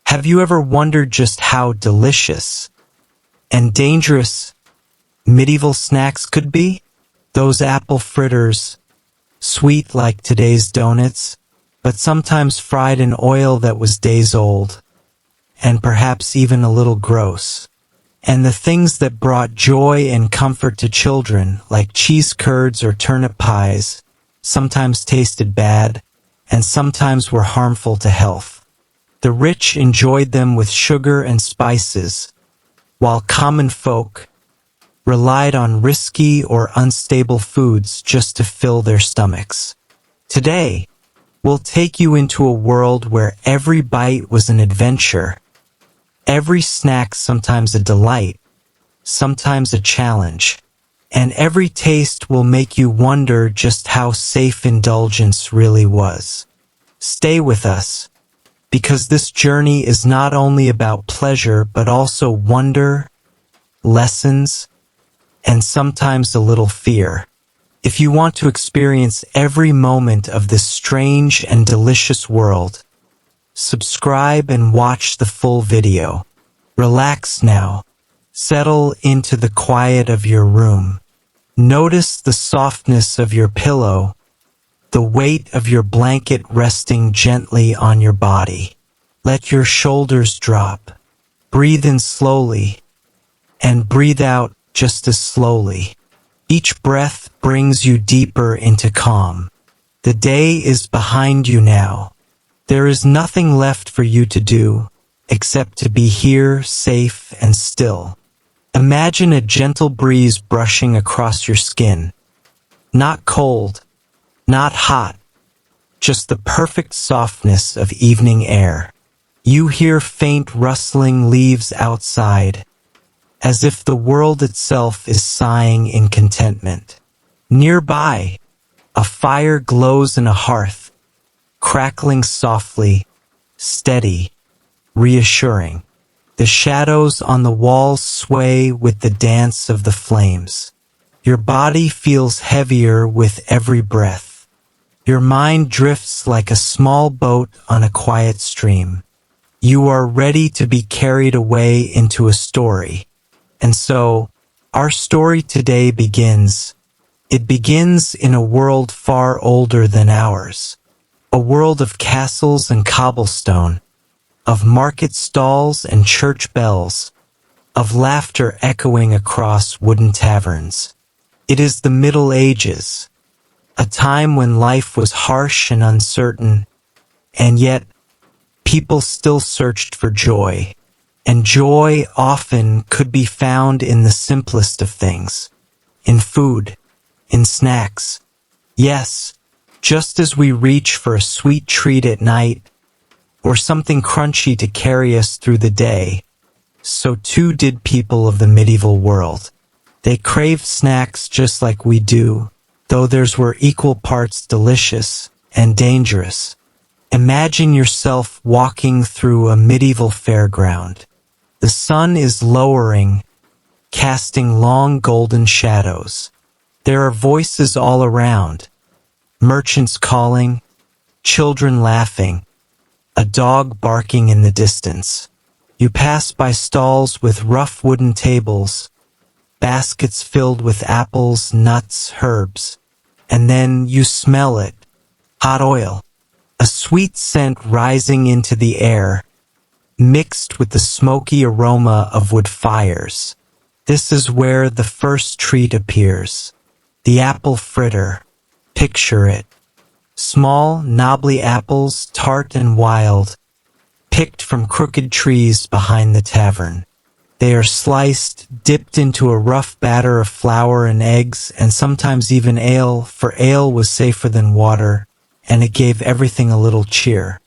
Have you ever wondered just how delicious and dangerous medieval snacks could be? Those apple fritters, sweet like today's donuts, but sometimes fried in oil that was days old, and perhaps even a little gross. And the things that brought joy and comfort to children, like cheese curds or turnip pies, sometimes tasted bad, and sometimes were harmful to health. The rich enjoyed them with sugar and spices, while common folk relied on risky or unstable foods just to fill their stomachs. Today, we'll take you into a world where every bite was an adventure, every snack sometimes a delight, sometimes a challenge, and every taste will make you wonder just how safe indulgence really was. Stay with us, because this journey is not only about pleasure but also wonder, lessons, and sometimes a little fear. If you want to experience every moment of this strange and delicious world, subscribe and watch the full video. Relax now. Settle into the quiet of your room. Notice the softness of your pillow, the weight of your blanket resting gently on your body. Let your shoulders drop. Breathe in slowly, and breathe out just as slowly. Each breath brings you deeper into calm. The day is behind you now. There is nothing left for you to do except to be here, safe and still. Imagine a gentle breeze brushing across your skin. Not cold, not hot, just the perfect softness of evening air. You hear faint rustling leaves outside, as if the world itself is sighing in contentment. Nearby, a fire glows in a hearth, crackling softly, steady, reassuring. The shadows on the walls sway with the dance of the flames. Your body feels heavier with every breath. Your mind drifts like a small boat on a quiet stream. You are ready to be carried away into a story. And so, our story today begins. It begins in a world far older than ours. A world of castles and cobblestone, of market stalls and church bells, of laughter echoing across wooden taverns. It is the Middle Ages, a time when life was harsh and uncertain, and yet people still searched for joy. And joy often could be found in the simplest of things, in food, in snacks. Yes, just as we reach for a sweet treat at night, or something crunchy to carry us through the day, so too did people of the medieval world. They craved snacks just like we do, though theirs were equal parts delicious and dangerous. Imagine yourself walking through a medieval fairground. The sun is lowering, casting long golden shadows. There are voices all around, merchants calling, children laughing, a dog barking in the distance. You pass by stalls with rough wooden tables, baskets filled with apples, nuts, herbs, and then you smell it, hot oil, a sweet scent rising into the air, mixed with the smoky aroma of wood fires. This is where the first treat appears. The apple fritter. Picture it. Small, knobbly apples, tart and wild, picked from crooked trees behind the tavern. They are sliced, dipped into a rough batter of flour and eggs, and sometimes even ale, for ale was safer than water, and it gave everything a little cheer.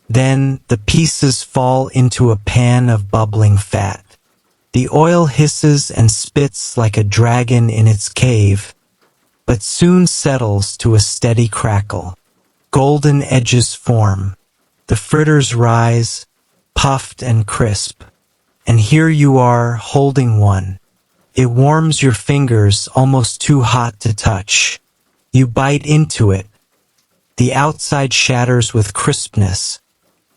Then the pieces fall into a pan of bubbling fat. The oil hisses and spits like a dragon in its cave, but soon settles to a steady crackle. Golden edges form. The fritters rise, puffed and crisp. And here you are, holding one. It warms your fingers, almost too hot to touch. You bite into it. The outside shatters with crispness,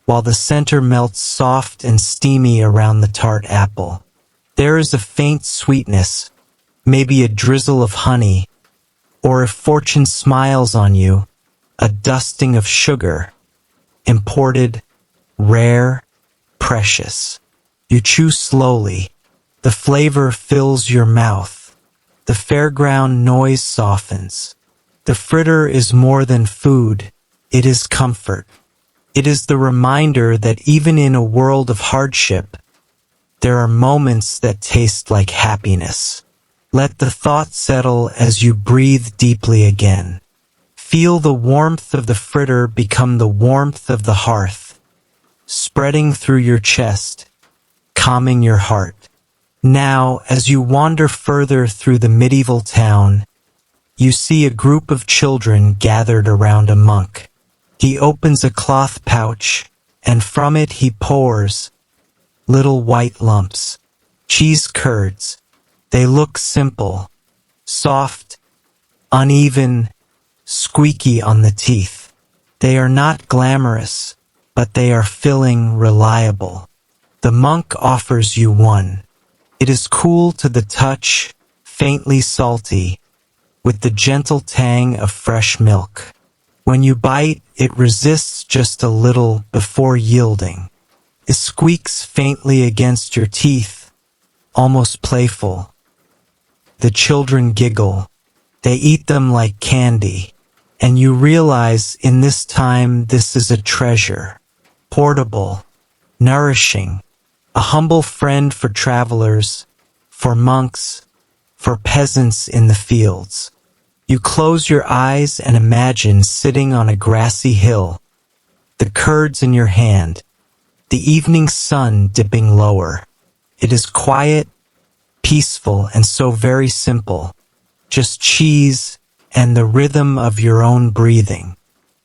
while the center melts soft and steamy around the tart apple. There is a faint sweetness, maybe a drizzle of honey, or if fortune smiles on you, a dusting of sugar, imported, rare, precious. You chew slowly. The flavor fills your mouth. The fairground noise softens. The fritter is more than food. It is comfort. It is the reminder that even in a world of hardship, there are moments that taste like happiness. Let the thought settle as you breathe deeply again. Feel the warmth of the fritter become the warmth of the hearth, spreading through your chest, calming your heart. Now, as you wander further through the medieval town, you see a group of children gathered around a monk. He opens a cloth pouch, and from it he pours little white lumps, cheese curds. They look simple, soft, uneven, squeaky on the teeth. They are not glamorous, but they are filling, reliable. The monk offers you one. It is cool to the touch, faintly salty, with the gentle tang of fresh milk. When you bite, it resists just a little before yielding. It squeaks faintly against your teeth, almost playful. The children giggle. They eat them like candy, and you realize in this time this is a treasure. Portable, nourishing, a humble friend for travelers, for monks, for peasants in the fields. You close your eyes and imagine sitting on a grassy hill, the curds in your hand, the evening sun dipping lower. It is quiet, peaceful, and so very simple. Just cheese and the rhythm of your own breathing.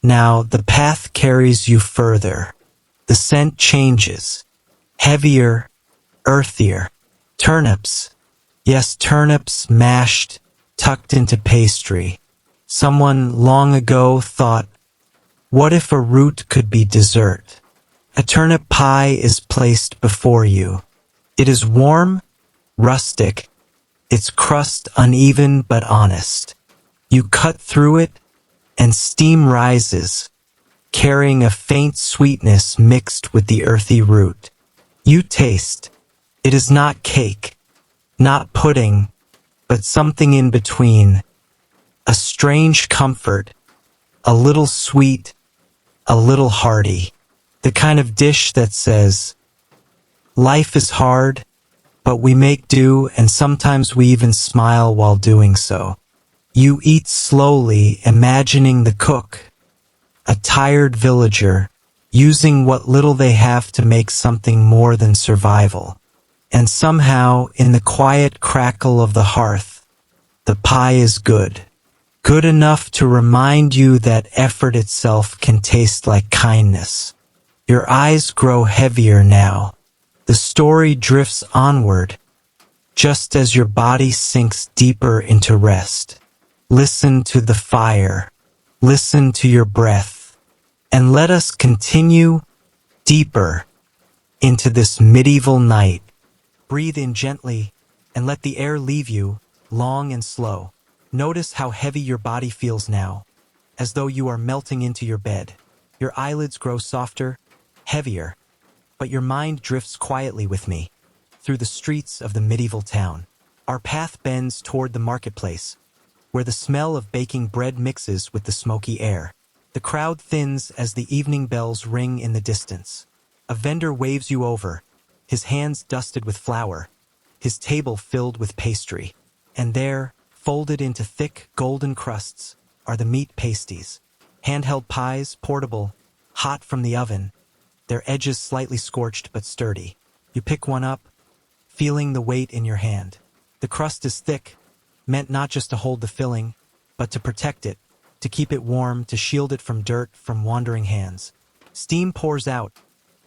Now the path carries you further. The scent changes. Heavier, earthier. Turnips. Yes, turnips mashed, tucked into pastry. Someone long ago thought, what if a root could be dessert? A turnip pie is placed before you. It is warm, rustic, its crust uneven but honest. You cut through it, and steam rises, carrying a faint sweetness mixed with the earthy root. You taste. It is not cake, not pudding, but something in between. A strange comfort, a little sweet, a little hearty. The kind of dish that says, life is hard, but we make do, and sometimes we even smile while doing so. You eat slowly, imagining the cook, a tired villager, using what little they have to make something more than survival. And somehow, in the quiet crackle of the hearth, the pie is good. Good enough to remind you that effort itself can taste like kindness. Your eyes grow heavier now. The story drifts onward, just as your body sinks deeper into rest. Listen to the fire. Listen to your breath. And let us continue deeper into this medieval night. Breathe in gently and let the air leave you, long and slow. Notice how heavy your body feels now, as though you are melting into your bed. Your eyelids grow softer, heavier, but your mind drifts quietly with me through the streets of the medieval town. Our path bends toward the marketplace, where the smell of baking bread mixes with the smoky air. The crowd thins as the evening bells ring in the distance. A vendor waves you over, his hands dusted with flour, his table filled with pastry. And there, folded into thick, golden crusts, are the meat pasties. Handheld pies, portable, hot from the oven, their edges slightly scorched but sturdy. You pick one up, feeling the weight in your hand. The crust is thick, meant not just to hold the filling, but to protect it, to keep it warm, to shield it from dirt, from wandering hands. Steam pours out,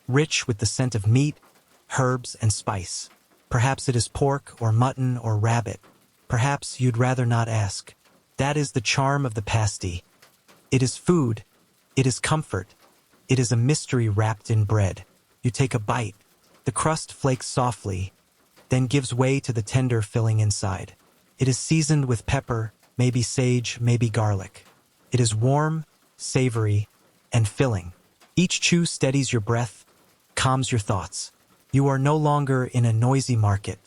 rich with the scent of meat, herbs, and spice. Perhaps it is pork or mutton or rabbit. Perhaps you'd rather not ask. That is the charm of the pasty. It is food. It is comfort. It is a mystery wrapped in bread. You take a bite. The crust flakes softly, then gives way to the tender filling inside. It is seasoned with pepper, maybe sage, maybe garlic. It is warm, savory, and filling. Each chew steadies your breath, calms your thoughts. You are no longer in a noisy market.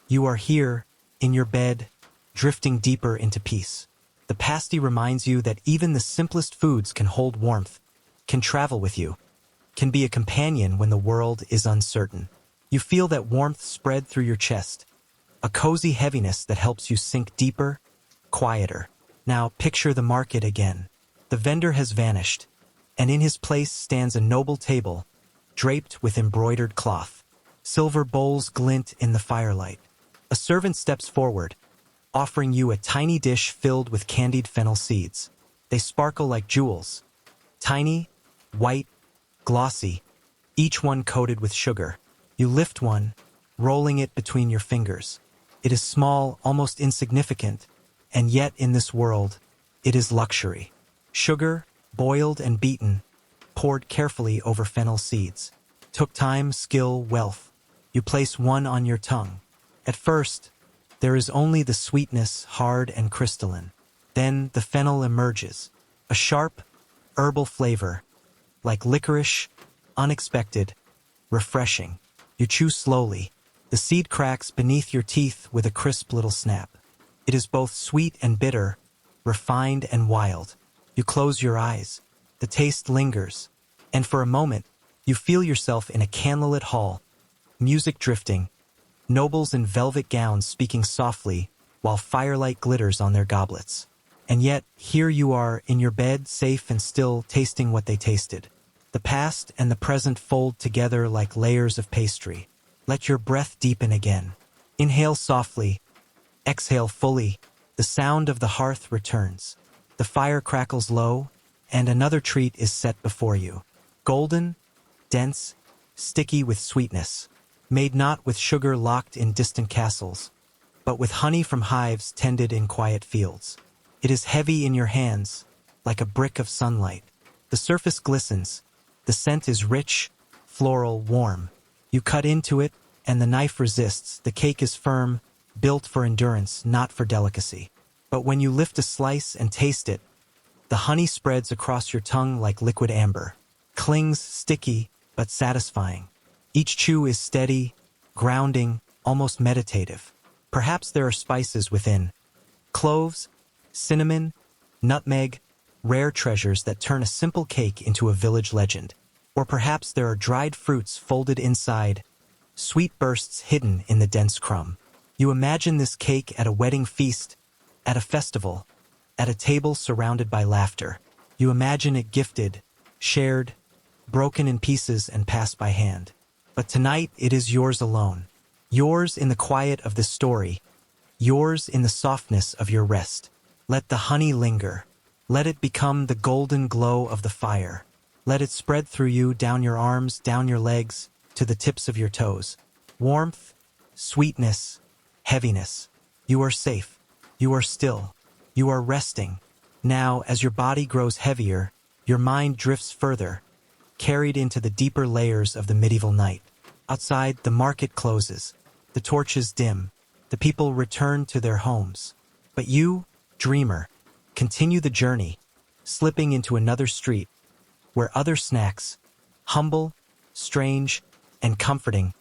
You are here, in your bed, drifting deeper into peace. The pasty reminds you that even the simplest foods can hold warmth, can travel with you, can be a companion when the world is uncertain. You feel that warmth spread through your chest, a cozy heaviness that helps you sink deeper, quieter. Now picture the market again. The vendor has vanished, and in his place stands a noble table, draped with embroidered cloth. Silver bowls glint in the firelight. A servant steps forward, offering you a tiny dish filled with candied fennel seeds. They sparkle like jewels. Tiny, white, glossy, each one coated with sugar. You lift one, rolling it between your fingers. It is small, almost insignificant, and yet in this world, it is luxury. Sugar, boiled and beaten, poured carefully over fennel seeds. Took time, skill, wealth. You place one on your tongue. At first, there is only the sweetness, hard and crystalline. Then the fennel emerges, a sharp, herbal flavor, like licorice, unexpected, refreshing. You chew slowly. The seed cracks beneath your teeth with a crisp little snap. It is both sweet and bitter, refined and wild. You close your eyes. The taste lingers. And for a moment, you feel yourself in a candlelit hall, music drifting, nobles in velvet gowns speaking softly while firelight glitters on their goblets. And yet, here you are in your bed, safe and still, tasting what they tasted. The past and the present fold together like layers of pastry. Let your breath deepen again. Inhale softly, exhale fully. The sound of the hearth returns. The fire crackles low, and another treat is set before you. Golden, dense, sticky with sweetness. Made not with sugar locked in distant castles, but with honey from hives tended in quiet fields. It is heavy in your hands, like a brick of sunlight. The surface glistens. The scent is rich, floral, warm. You cut into it, and the knife resists. The cake is firm, built for endurance, not for delicacy. But when you lift a slice and taste it, the honey spreads across your tongue like liquid amber. Clings, sticky, but satisfying. Each chew is steady, grounding, almost meditative. Perhaps there are spices within. Cloves, cinnamon, nutmeg, rare treasures that turn a simple cake into a village legend. Or perhaps there are dried fruits folded inside, sweet bursts hidden in the dense crumb. You imagine this cake at a wedding feast, at a festival, at a table surrounded by laughter. You imagine it gifted, shared, broken in pieces and passed by hand. But tonight it is yours alone. Yours in the quiet of this story. Yours in the softness of your rest. Let the honey linger. Let it become the golden glow of the fire. Let it spread through you, down your arms, down your legs, to the tips of your toes. Warmth, sweetness, heaviness. You are safe. You are still. You are resting. Now, as your body grows heavier, your mind drifts further, carried into the deeper layers of the medieval night. Outside, the market closes. The torches dim. The people return to their homes. But you, dreamer, continue the journey, slipping into another street, where other snacks, humble, strange, and comforting,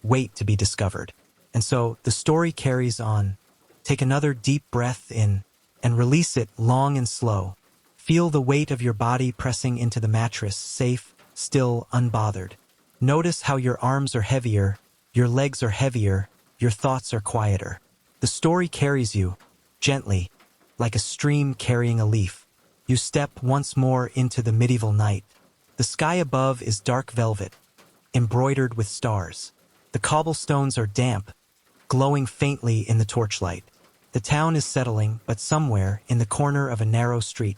wait to be discovered. And so, the story carries on. Take another deep breath in, and release it long and slow. Feel the weight of your body pressing into the mattress, safe, still, unbothered. Notice how your arms are heavier, your legs are heavier, your thoughts are quieter. The story carries you, gently, like a stream carrying a leaf. You step once more into the medieval night. The sky above is dark velvet, embroidered with stars. The cobblestones are damp, glowing faintly in the torchlight. The town is settling, but somewhere, in the corner of a narrow street,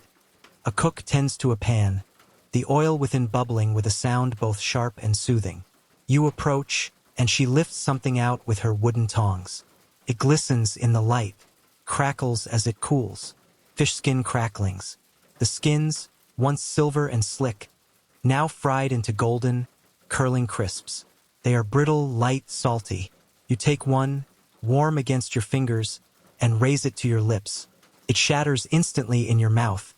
a cook tends to a pan, the oil within bubbling with a sound both sharp and soothing. You approach, and she lifts something out with her wooden tongs. It glistens in the light, crackles as it cools. Fish skin cracklings. The skins, once silver and slick, now fried into golden, curling crisps. They are brittle, light, salty. You take one, warm against your fingers, and raise it to your lips. It shatters instantly in your mouth,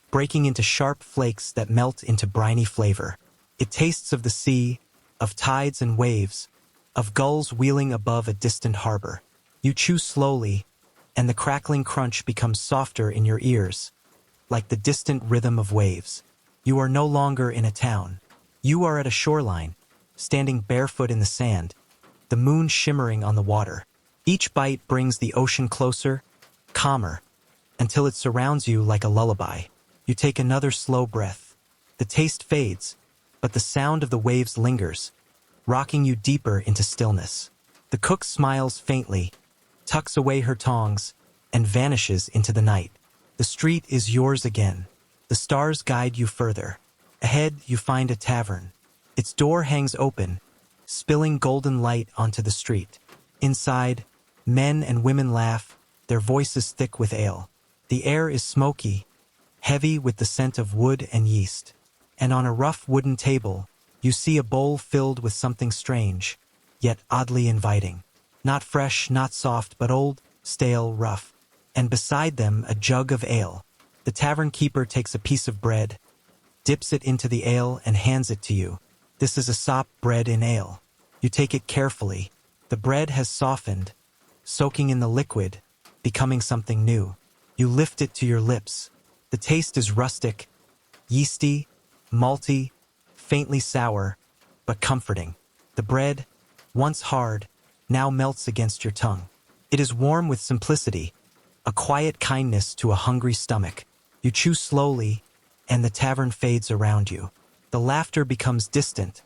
breaking into sharp flakes that melt into briny flavor. It tastes of the sea, of tides and waves, of gulls wheeling above a distant harbor. You chew slowly, and the crackling crunch becomes softer in your ears, like the distant rhythm of waves. You are no longer in a town. You are at a shoreline, standing barefoot in the sand, the moon shimmering on the water. Each bite brings the ocean closer, calmer, until it surrounds you like a lullaby. You take another slow breath. The taste fades, but the sound of the waves lingers, rocking you deeper into stillness. The cook smiles faintly, tucks away her tongs, and vanishes into the night. The street is yours again. The stars guide you further. Ahead, you find a tavern. Its door hangs open, spilling golden light onto the street. Inside, men and women laugh, their voices thick with ale. The air is smoky, heavy with the scent of wood and yeast. And on a rough wooden table, you see a bowl filled with something strange, yet oddly inviting. Not fresh, not soft, but old, stale, rough. And beside them, a jug of ale. The tavern keeper takes a piece of bread, dips it into the ale, and hands it to you. This is a sop bread in ale. You take it carefully. The bread has softened, soaking in the liquid, becoming something new. You lift it to your lips. The taste is rustic, yeasty, malty, faintly sour, but comforting. The bread, once hard, now melts against your tongue. It is warm with simplicity, a quiet kindness to a hungry stomach. You chew slowly, and the tavern fades around you. The laughter becomes distant,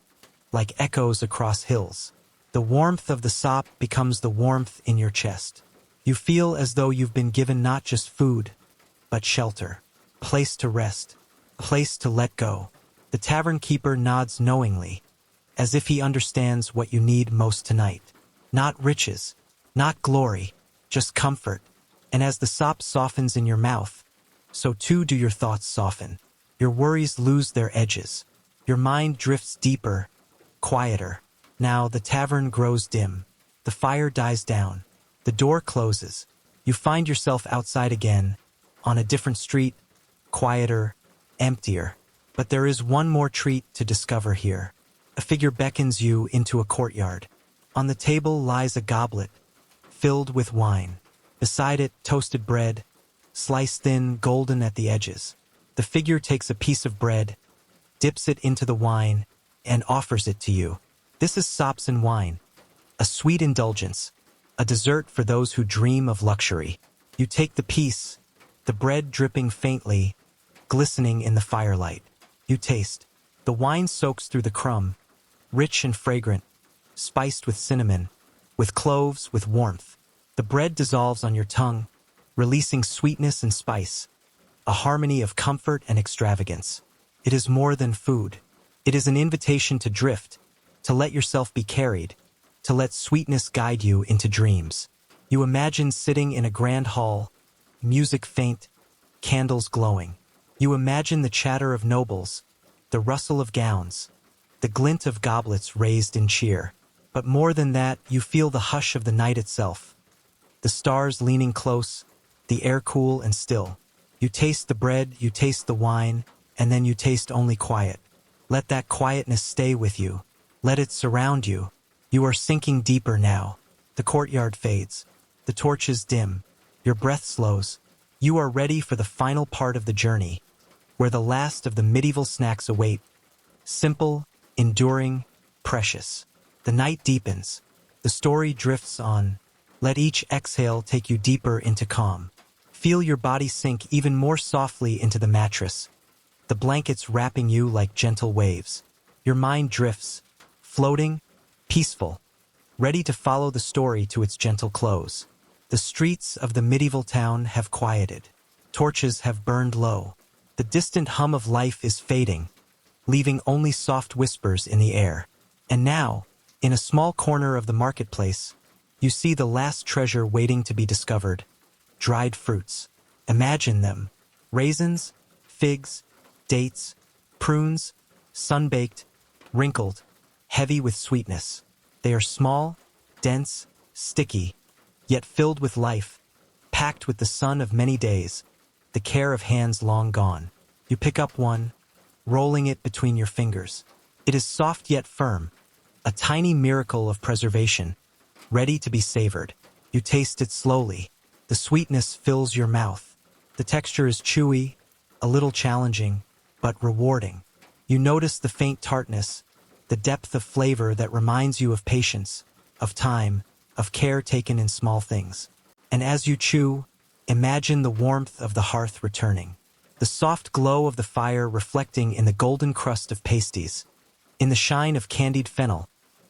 like echoes across hills. The warmth of the sop becomes the warmth in your chest. You feel as though you've been given not just food, but shelter, place to rest, place to let go. The tavern keeper nods knowingly, as if he understands what you need most tonight. Not riches, not glory, just comfort. And as the sop softens in your mouth, so too do your thoughts soften. Your worries lose their edges. Your mind drifts deeper, quieter. Now the tavern grows dim. The fire dies down. The door closes. You find yourself outside again, on a different street, quieter, emptier. But there is one more treat to discover here. A figure beckons you into a courtyard. On the table lies a goblet, filled with wine. Beside it, toasted bread, sliced thin, golden at the edges. The figure takes a piece of bread, dips it into the wine, and offers it to you. This is sops and wine, a sweet indulgence, a dessert for those who dream of luxury. You take the piece, the bread dripping faintly, glistening in the firelight. You taste. The wine soaks through the crumb, rich and fragrant, spiced with cinnamon, with cloves, with warmth. The bread dissolves on your tongue, releasing sweetness and spice, a harmony of comfort and extravagance. It is more than food. It is an invitation to drift, to let yourself be carried, to let sweetness guide you into dreams. You imagine sitting in a grand hall, music faint, candles glowing. You imagine the chatter of nobles, the rustle of gowns, the glint of goblets raised in cheer. But more than that, you feel the hush of the night itself. The stars leaning close, the air cool and still. You taste the bread, you taste the wine, and then you taste only quiet. Let that quietness stay with you. Let it surround you. You are sinking deeper now. The courtyard fades. The torches dim. Your breath slows. You are ready for the final part of the journey, where the last of the medieval snacks await. Simple, enduring, precious. The night deepens. The story drifts on. Let each exhale take you deeper into calm. Feel your body sink even more softly into the mattress, the blankets wrapping you like gentle waves. Your mind drifts, floating, peaceful, ready to follow the story to its gentle close. The streets of the medieval town have quieted. Torches have burned low. The distant hum of life is fading, leaving only soft whispers in the air. And now, in a small corner of the marketplace, you see the last treasure waiting to be discovered. Dried fruits. Imagine them. Raisins, figs, dates, prunes, sun-baked, wrinkled, heavy with sweetness. They are small, dense, sticky, yet filled with life, packed with the sun of many days, the care of hands long gone. You pick up one, rolling it between your fingers. It is soft yet firm, a tiny miracle of preservation, ready to be savored. You taste it slowly. The sweetness fills your mouth. The texture is chewy, a little challenging, but rewarding. You notice the faint tartness, the depth of flavor that reminds you of patience, of time, of care taken in small things. And as you chew, imagine the warmth of the hearth returning, the soft glow of the fire reflecting in the golden crust of pasties, in the shine of candied fennel,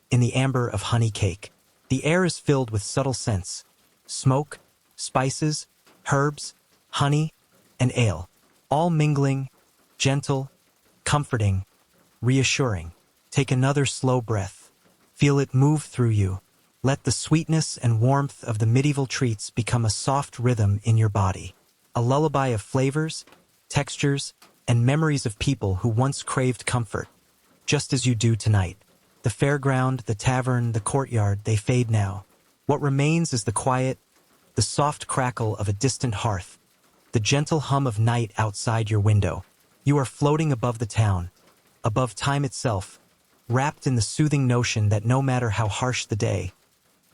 in the amber of honey cake. The air is filled with subtle scents, smoke, spices, herbs, honey, and ale, all mingling, gentle, comforting, reassuring. Take another slow breath. Feel it move through you. Let the sweetness and warmth of the medieval treats become a soft rhythm in your body, a lullaby of flavors, textures, and memories of people who once craved comfort, just as you do tonight. The fairground, the tavern, the courtyard, they fade now. What remains is the quiet, the soft crackle of a distant hearth, the gentle hum of night outside your window. You are floating above the town, above time itself, wrapped in the soothing notion that no matter how harsh the day,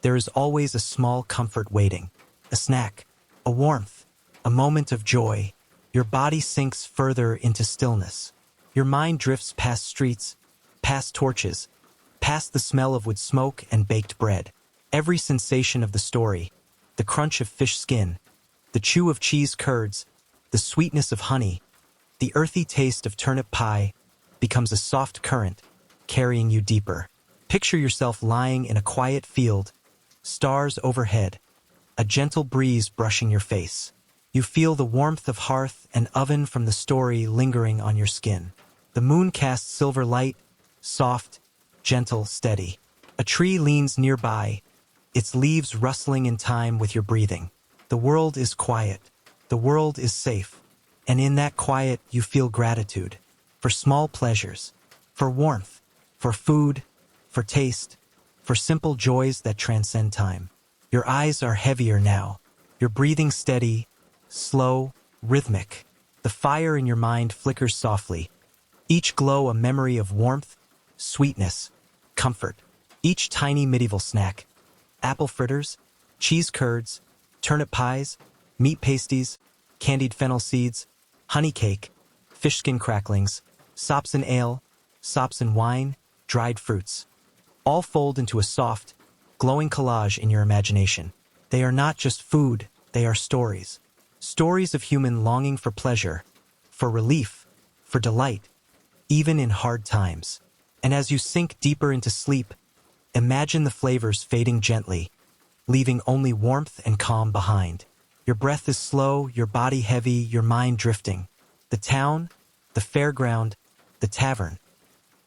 there is always a small comfort waiting, a snack, a warmth, a moment of joy. Your body sinks further into stillness. Your mind drifts past streets, past torches, past the smell of wood smoke and baked bread. Every sensation of the story, the crunch of fish skin, the chew of cheese curds, the sweetness of honey, the earthy taste of turnip pie, becomes a soft current, carrying you deeper. Picture yourself lying in a quiet field, stars overhead, a gentle breeze brushing your face. You feel the warmth of hearth and oven from the story lingering on your skin. The moon casts silver light, soft, gentle, steady. A tree leans nearby, its leaves rustling in time with your breathing. The world is quiet. The world is safe. And in that quiet, you feel gratitude for small pleasures, for warmth, for food, for taste, for simple joys that transcend time. Your eyes are heavier now. Your breathing steady, slow, rhythmic. The fire in your mind flickers softly, each glow a memory of warmth, sweetness, comfort. Each tiny medieval snack, apple fritters, cheese curds, turnip pies, meat pasties, candied fennel seeds, honey cake, fish skin cracklings, sops and ale, sops and wine, dried fruits, all fold into a soft, glowing collage in your imagination. They are not just food, they are stories. Stories of human longing for pleasure, for relief, for delight, even in hard times. And as you sink deeper into sleep, imagine the flavors fading gently, leaving only warmth and calm behind. Your breath is slow, your body heavy, your mind drifting. The town, the fairground, the tavern,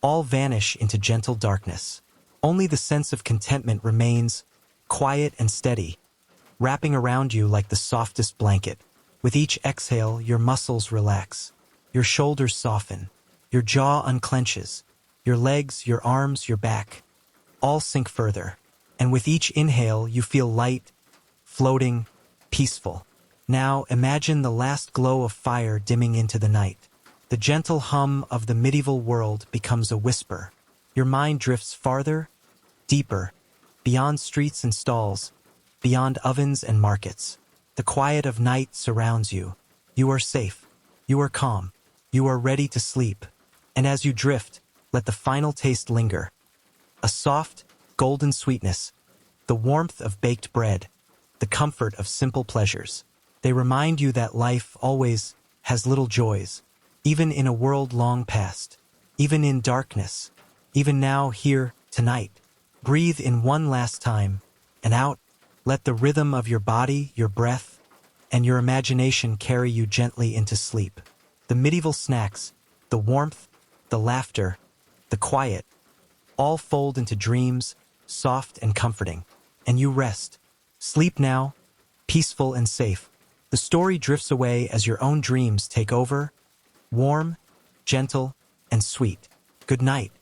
all vanish into gentle darkness. Only the sense of contentment remains, quiet and steady, wrapping around you like the softest blanket. With each exhale, your muscles relax, your shoulders soften, your jaw unclenches, your legs, your arms, your back, all sink further. And with each inhale, you feel light, floating, peaceful. Now imagine the last glow of fire dimming into the night. The gentle hum of the medieval world becomes a whisper. Your mind drifts farther, deeper, beyond streets and stalls, beyond ovens and markets. The quiet of night surrounds you. You are safe. You are calm. You are ready to sleep. And as you drift, let the final taste linger. A soft, golden sweetness, the warmth of baked bread, the comfort of simple pleasures. They remind you that life always has little joys, even in a world long past, even in darkness, even now, here, tonight. Breathe in one last time, and out. Let the rhythm of your body, your breath, and your imagination carry you gently into sleep. The medieval snacks, the warmth, the laughter, the quiet, all fold into dreams, soft and comforting. And you rest. Sleep now, peaceful and safe. The story drifts away as your own dreams take over, warm, gentle, and sweet. Good night.